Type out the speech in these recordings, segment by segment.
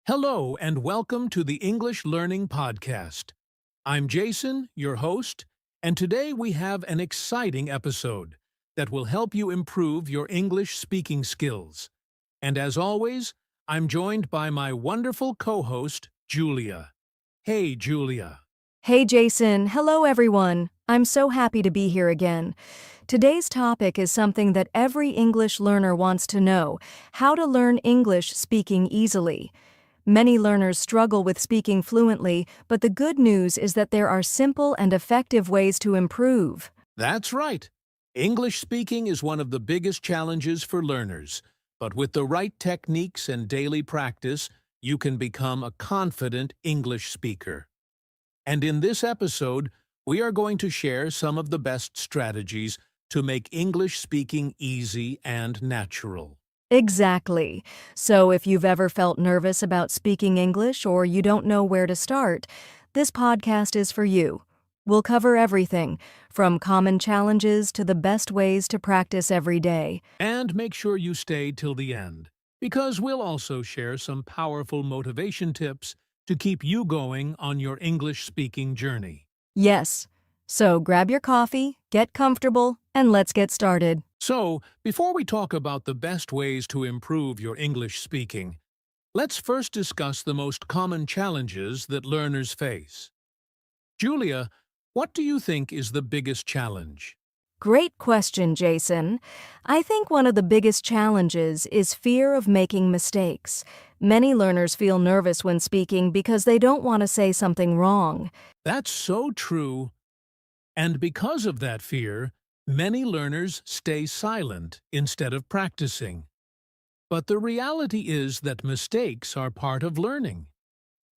Hello and welcome to the English Learning Podcast. I'm Jason, your host, and today we have an exciting episode that will help you improve your English speaking skills. And as always, I'm joined by my wonderful co-host, Julia. Hey, Julia. Hey Jason, hello everyone. I'm so happy to be here again. Today's topic is something that every English learner wants to know: how to learn English speaking easily. Many learners struggle with speaking fluently, but the good news is that there are simple and effective ways to improve. That's right. English speaking is one of the biggest challenges for learners, but with the right techniques and daily practice, you can become a confident English speaker. And in this episode, we are going to share some of the best strategies to make English speaking easy and natural. Exactly. So if you've ever felt nervous about speaking English or you don't know where to start, this podcast is for you. We'll cover everything, from common challenges to the best ways to practice every day. And make sure you stay till the end, because we'll also share some powerful motivation tips to keep you going on your English speaking journey. Yes. So grab your coffee, get comfortable, and let's get started. So, before we talk about the best ways to improve your English speaking, let's first discuss the most common challenges that learners face. Julia, what do you think is the biggest challenge? Great question, Jason. I think one of the biggest challenges is fear of making mistakes. Many learners feel nervous when speaking because they don't want to say something wrong. That's so true. And because of that fear, many learners stay silent instead of practicing. But the reality is that mistakes are part of learning.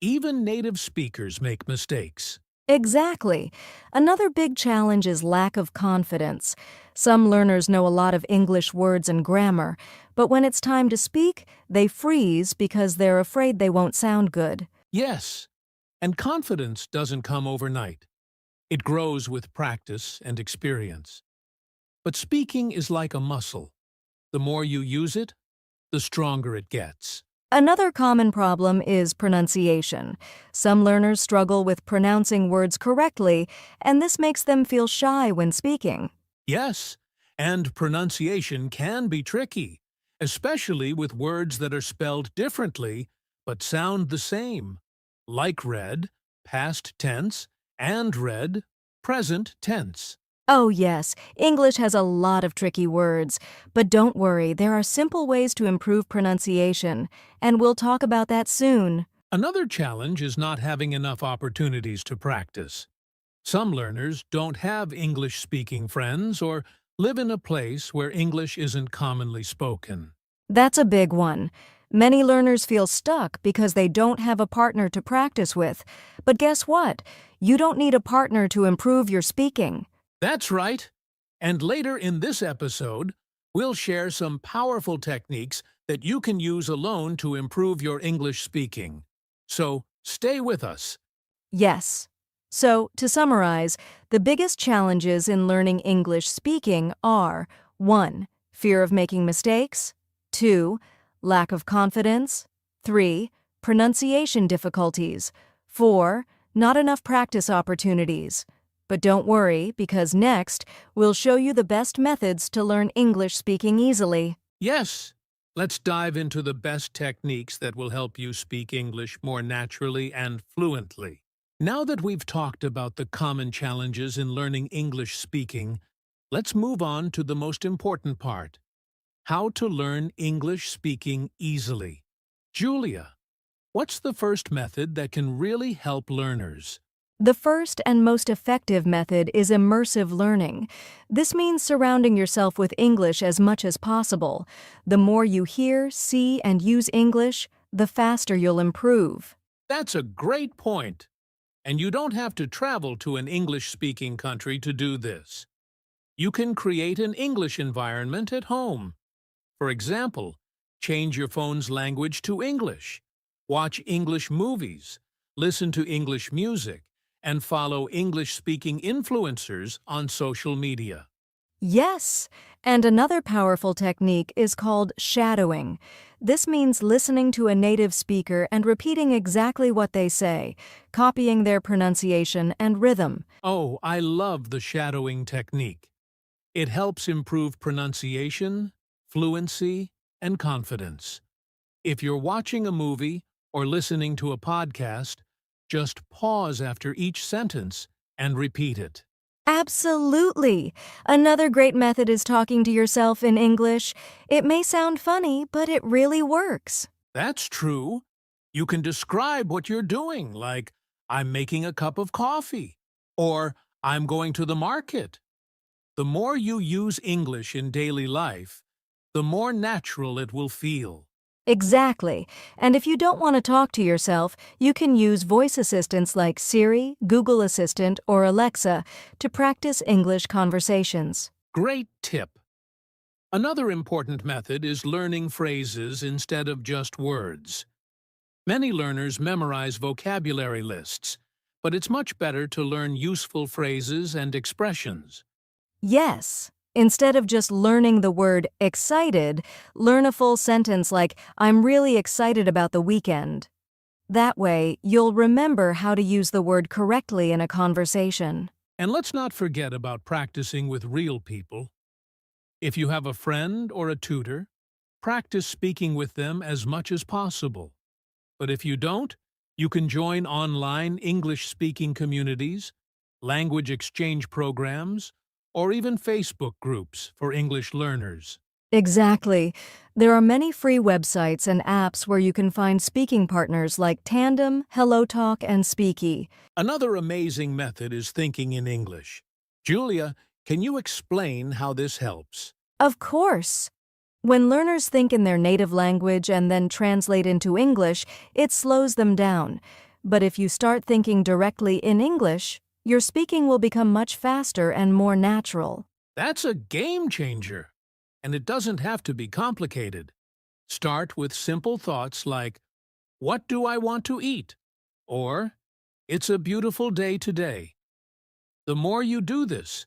Even native speakers make mistakes. Exactly. Another big challenge is lack of confidence. Some learners know a lot of English words and grammar, but when it's time to speak, they freeze because they're afraid they won't sound good. Yes, and confidence doesn't come overnight. It grows with practice and experience. But speaking is like a muscle. The more you use it, the stronger it gets. Another common problem is pronunciation. Some learners struggle with pronouncing words correctly, and this makes them feel shy when speaking. Yes, and pronunciation can be tricky, especially with words that are spelled differently but sound the same, like read, past tense, and read, present tense. Oh yes, English has a lot of tricky words, but don't worry, there are simple ways to improve pronunciation, and we'll talk about that soon. Another challenge is not having enough opportunities to practice. Some learners don't have English-speaking friends or live in a place where English isn't commonly spoken. That's a big one. Many learners feel stuck because they don't have a partner to practice with. But guess what? You don't need a partner to improve your speaking. That's right. And later in this episode, we'll share some powerful techniques that you can use alone to improve your English speaking. So, stay with us. Yes. So, to summarize, the biggest challenges in learning English speaking are: 1. Fear of making mistakes. 2. Lack of confidence. 3. Pronunciation difficulties. 4. Not enough practice opportunities. But don't worry, because next, we'll show you the best methods to learn English speaking easily. Yes, let's dive into the best techniques that will help you speak English more naturally and fluently. Now that we've talked about the common challenges in learning English speaking, let's move on to the most important part: how to learn English speaking easily. Julia, what's the first method that can really help learners? The first and most effective method is immersive learning. This means surrounding yourself with English as much as possible. The more you hear, see, and use English, the faster you'll improve. That's a great point. And you don't have to travel to an English-speaking country to do this. You can create an English environment at home. For example, change your phone's language to English, watch English movies, listen to English music, and follow English-speaking influencers on social media. Yes, and another powerful technique is called shadowing. This means listening to a native speaker and repeating exactly what they say, copying their pronunciation and rhythm. Oh, I love the shadowing technique. It helps improve pronunciation, fluency, and confidence. If you're watching a movie or listening to a podcast, just pause after each sentence and repeat it. Absolutely! Another great method is talking to yourself in English. It may sound funny, but it really works. That's true. You can describe what you're doing, like, I'm making a cup of coffee, or I'm going to the market. The more you use English in daily life, the more natural it will feel. Exactly. And if you don't want to talk to yourself, you can use voice assistants like Siri, Google Assistant, or Alexa to practice English conversations. Great tip. Another important method is learning phrases instead of just words. Many learners memorize vocabulary lists, but it's much better to learn useful phrases and expressions. Yes. Instead of just learning the word excited, learn a full sentence like, I'm really excited about the weekend. That way, you'll remember how to use the word correctly in a conversation. And let's not forget about practicing with real people. If you have a friend or a tutor, practice speaking with them as much as possible. But if you don't, you can join online English-speaking communities, language exchange programs, or even Facebook groups for English learners. Exactly. There are many free websites and apps where you can find speaking partners like Tandem, HelloTalk, and Speaky. Another amazing method is thinking in English. Julia, can you explain how this helps? Of course. When learners think in their native language and then translate into English, it slows them down. But if you start thinking directly in English, your speaking will become much faster and more natural. That's a game changer. And it doesn't have to be complicated. Start with simple thoughts like, what do I want to eat? Or, it's a beautiful day today. The more you do this,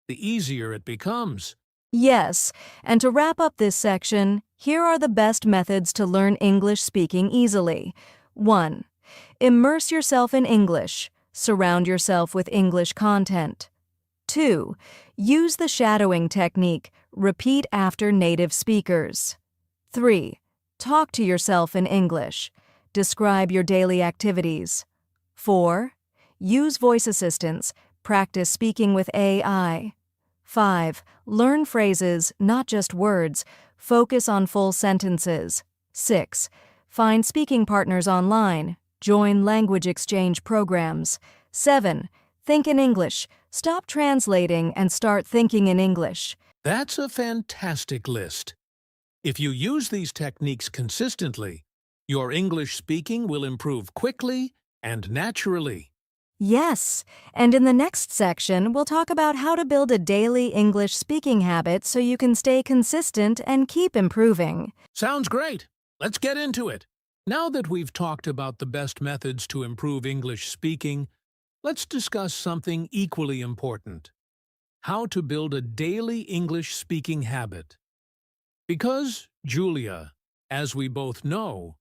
the easier it becomes. Yes, and to wrap up this section, here are the best methods to learn English speaking easily. 1. Immerse yourself in English. Surround yourself with English content. 2. Use the shadowing technique. Repeat after native speakers. 3. Talk to yourself in English. Describe your daily activities. 4. Use voice assistants. Practice speaking with AI. 5. Learn phrases, not just words. Focus on full sentences. 6. Find speaking partners online. Join language exchange programs. 7. Think in English. Stop translating and start thinking in English. That's a fantastic list. If you use these techniques consistently, your English speaking will improve quickly and naturally. Yes, and in the next section, we'll talk about how to build a daily English speaking habit so you can stay consistent and keep improving. Sounds great. Let's get into it. Now that we've talked about the best methods to improve English speaking, let's discuss something equally important: how to build a daily English speaking habit. Because, Julia, as we both know,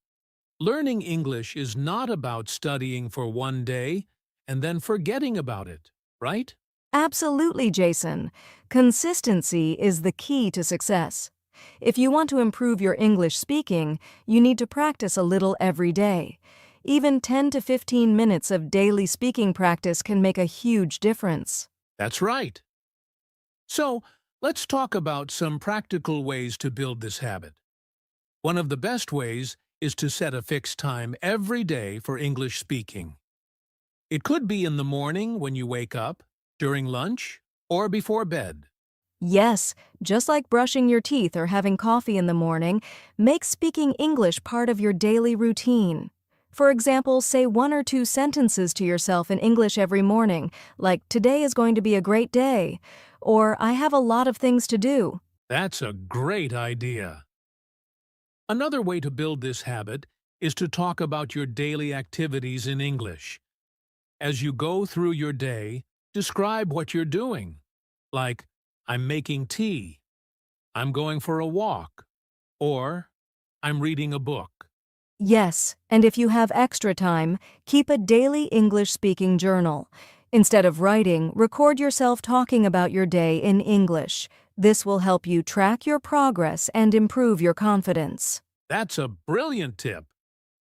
learning English is not about studying for one day and then forgetting about it, right? Absolutely, Jason. Consistency is the key to success. If you want to improve your English speaking, you need to practice a little every day. Even 10 to 15 minutes of daily speaking practice can make a huge difference. That's right. So, let's talk about some practical ways to build this habit. One of the best ways is to set a fixed time every day for English speaking. It could be in the morning when you wake up, during lunch, or before bed. Yes, just like brushing your teeth or having coffee in the morning, make speaking English part of your daily routine. For example, say 1 or 2 sentences to yourself in English every morning, like, today is going to be a great day, or I have a lot of things to do. That's a great idea. Another way to build this habit is to talk about your daily activities in English. As you go through your day, describe what you're doing. Like, I'm making tea. I'm going for a walk. Or, I'm reading a book. Yes, and if you have extra time, keep a daily English speaking journal. Instead of writing, record yourself talking about your day in English. This will help you track your progress and improve your confidence. That's a brilliant tip.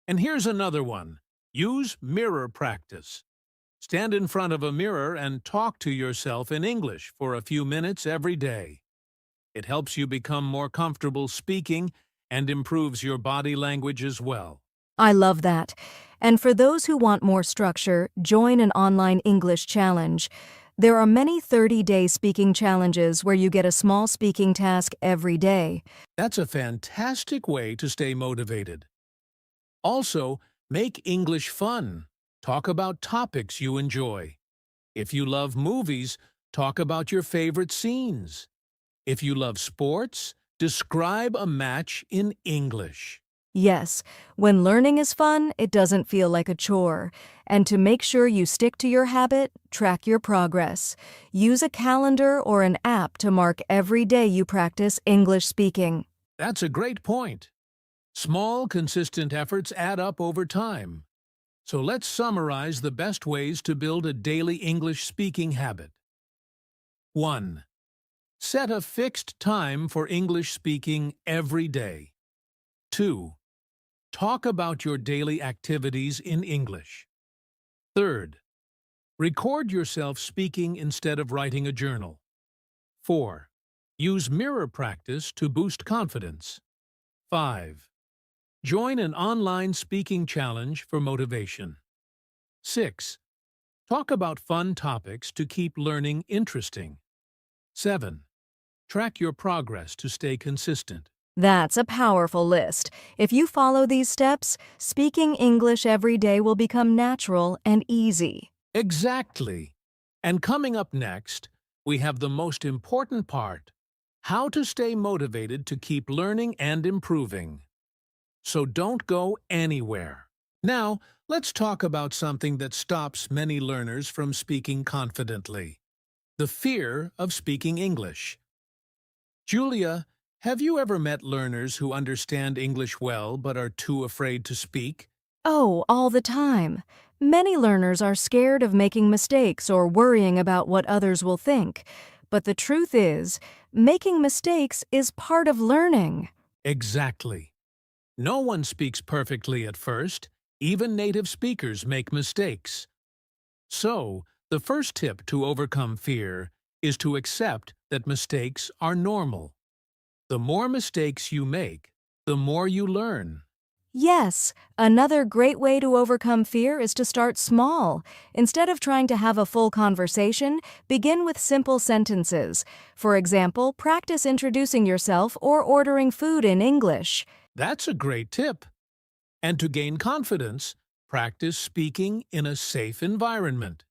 And here's another one. Use mirror practice. Stand in front of a mirror and talk to yourself in English for a few minutes every day. It helps you become more comfortable speaking and improves your body language as well. I love that. And for those who want more structure, join an online English challenge. There are many 30-day speaking challenges where you get a small speaking task every day. That's a fantastic way to stay motivated. Also, make English fun. Talk about topics you enjoy. If you love movies, talk about your favorite scenes. If you love sports, describe a match in English. Yes, when learning is fun, it doesn't feel like a chore. And to make sure you stick to your habit, track your progress. Use a calendar or an app to mark every day you practice English speaking. That's a great point. Small, consistent efforts add up over time. So let's summarize the best ways to build a daily English speaking habit. 1. Set a fixed time for English speaking every day. 2. Talk about your daily activities in English. 3rd. Record yourself speaking instead of writing a journal. 4. Use mirror practice to boost confidence. 5. Join an online speaking challenge for motivation. 6. Talk about fun topics to keep learning interesting. 7. Track your progress to stay consistent. That's a powerful list. If you follow these steps, speaking English every day will become natural and easy. Exactly. And coming up next, we have the most important part: how to stay motivated to keep learning and improving. So don't go anywhere. Now, let's talk about something that stops many learners from speaking confidently: the fear of speaking English. Julia, have you ever met learners who understand English well but are too afraid to speak? Oh, all the time. Many learners are scared of making mistakes or worrying about what others will think. But the truth is, making mistakes is part of learning. Exactly. No one speaks perfectly at first. Even native speakers make mistakes. So, the first tip to overcome fear is to accept that mistakes are normal. The more mistakes you make, the more you learn. Yes, another great way to overcome fear is to start small. Instead of trying to have a full conversation, begin with simple sentences. For example, practice introducing yourself or ordering food in English. That's a great tip. And to gain confidence, practice speaking in a safe environment.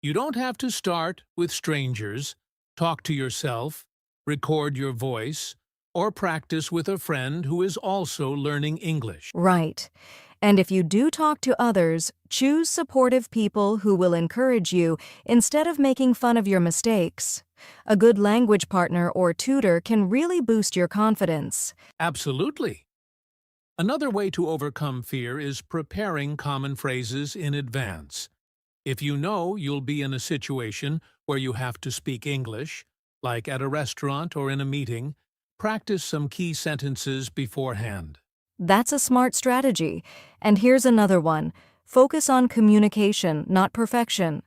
You don't have to start with strangers. Talk to yourself, record your voice, or practice with a friend who is also learning English. Right. And if you do talk to others, choose supportive people who will encourage you instead of making fun of your mistakes. A good language partner or tutor can really boost your confidence. Absolutely. Another way to overcome fear is preparing common phrases in advance. If you know you'll be in a situation where you have to speak English, like at a restaurant or in a meeting, practice some key sentences beforehand. That's a smart strategy. And here's another one. Focus on communication, not perfection.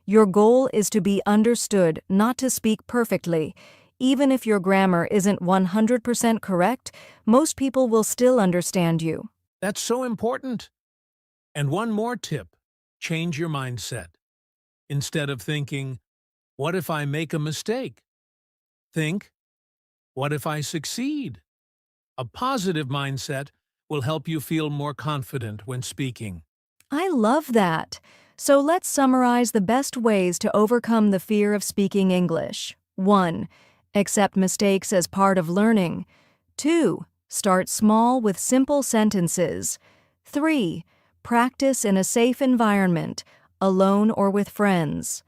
Your goal is to be understood, not to speak perfectly. Even if your grammar isn't 100% correct, most people will still understand you. That's so important. And one more tip: change your mindset. Instead of thinking, "What if I make a mistake?" Think, "What if I succeed?" A positive mindset will help you feel more confident when speaking. I love that. So let's summarize the best ways to overcome the fear of speaking English. 1. Accept mistakes as part of learning. 2. Start small with simple sentences. 3. Practice in a safe environment, alone or with friends.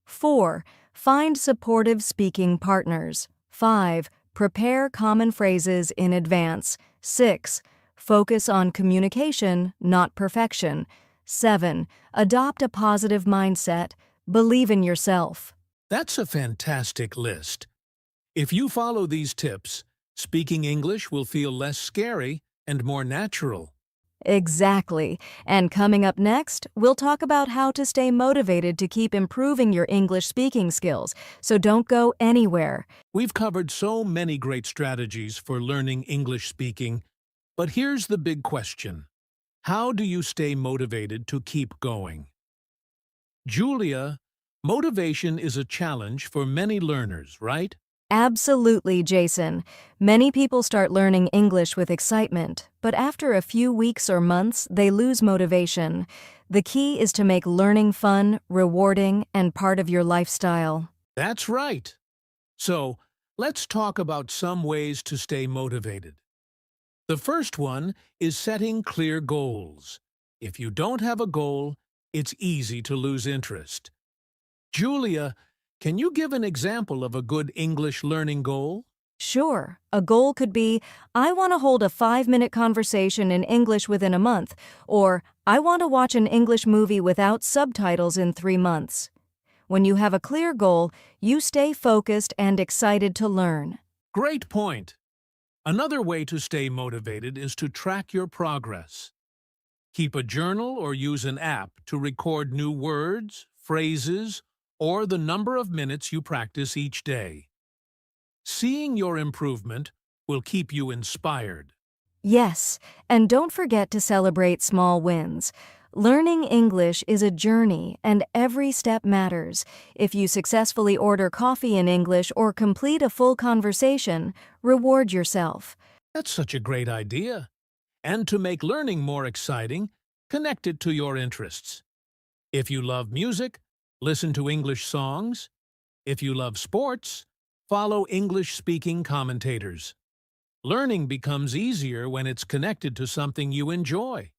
4. Find supportive speaking partners. 5. Prepare common phrases in advance. 6. Focus on communication, not perfection. 7. Adopt a positive mindset. Believe in yourself. That's a fantastic list. If you follow these tips, speaking English will feel less scary and more natural. Exactly. And coming up next, we'll talk about how to stay motivated to keep improving your English speaking skills, so don't go anywhere. We've covered so many great strategies for learning English speaking, but here's the big question. How do you stay motivated to keep going? Julia, motivation is a challenge for many learners, right? Absolutely, Jason. Many people start learning English with excitement, but after a few weeks or months, they lose motivation. The key is to make learning fun, rewarding, and part of your lifestyle. That's right. So, let's talk about some ways to stay motivated. The first one is setting clear goals. If you don't have a goal, it's easy to lose interest. Julia, can you give an example of a good English learning goal? Sure, a goal could be, I want to hold a 5-minute conversation in English within a month, or I want to watch an English movie without subtitles in 3 months. When you have a clear goal, you stay focused and excited to learn. Great point. Another way to stay motivated is to track your progress. Keep a journal or use an app to record new words, phrases, or the number of minutes you practice each day. Seeing your improvement will keep you inspired. Yes, and don't forget to celebrate small wins. Learning English is a journey, and every step matters. If you successfully order coffee in English or complete a full conversation, reward yourself. That's such a great idea. And to make learning more exciting, connect it to your interests. If you love music, listen to English songs. If you love sports, follow English-speaking commentators. Learning becomes easier when it's connected to something you enjoy.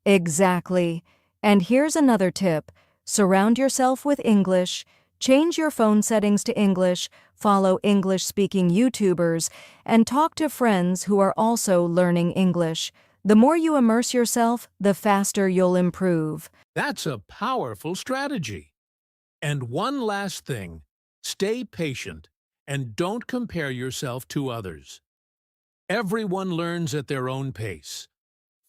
Exactly. And here's another tip. Surround yourself with English. Change your phone settings to English, follow English-speaking YouTubers, and talk to friends who are also learning English. The more you immerse yourself, the faster you'll improve. That's a powerful strategy. And one last thing, stay patient and don't compare yourself to others. Everyone learns at their own pace.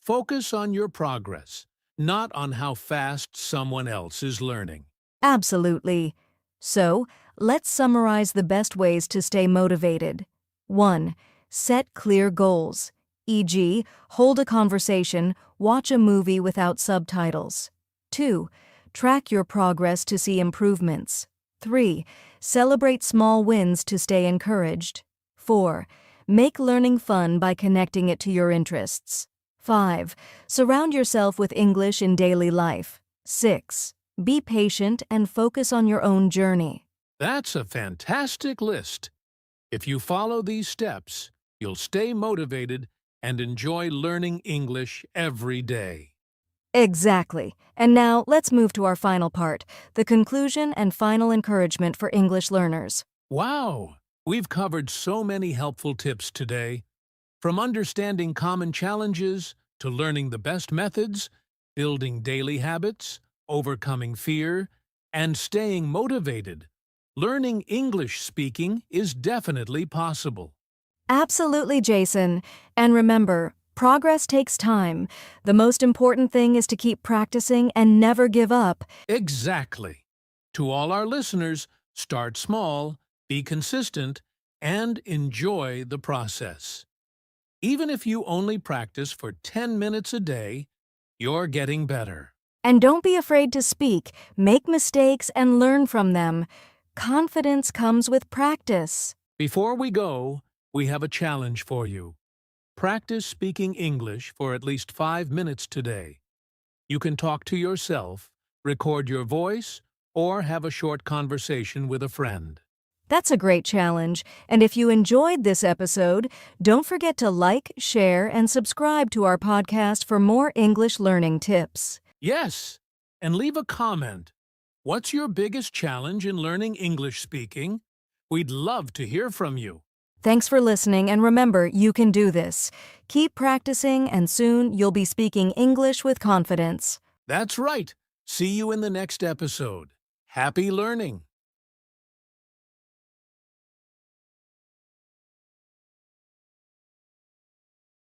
Focus on your progress, not on how fast someone else is learning. Absolutely. So, let's summarize the best ways to stay motivated. 1. Set clear goals, e.g., hold a conversation, watch a movie without subtitles. 2. Track your progress to see improvements. 3. Celebrate small wins to stay encouraged. 4. Make learning fun by connecting it to your interests. 5. Surround yourself with English in daily life. 6. Be patient and focus on your own journey. That's a fantastic list. If you follow these steps, you'll stay motivated and enjoy learning English every day. Exactly. And now let's move to our final part, the conclusion and final encouragement for English learners. Wow! We've covered so many helpful tips today. From understanding common challenges to learning the best methods, building daily habits, overcoming fear, and staying motivated, learning English speaking is definitely possible. Absolutely, Jason. And remember, progress takes time. The most important thing is to keep practicing and never give up. Exactly. To all our listeners, start small, be consistent, and enjoy the process. Even if you only practice for 10 minutes a day, you're getting better. And don't be afraid to speak, make mistakes, and learn from them. Confidence comes with practice. Before we go, we have a challenge for you. Practice speaking English for at least 5 minutes today. You can talk to yourself, record your voice, or have a short conversation with a friend. That's a great challenge, and if you enjoyed this episode, don't forget to like, share, and subscribe to our podcast for more English learning tips. Yes, and leave a comment. What's your biggest challenge in learning English speaking? We'd love to hear from you. Thanks for listening, and remember, you can do this. Keep practicing, and soon you'll be speaking English with confidence. That's right. See you in the next episode. Happy learning!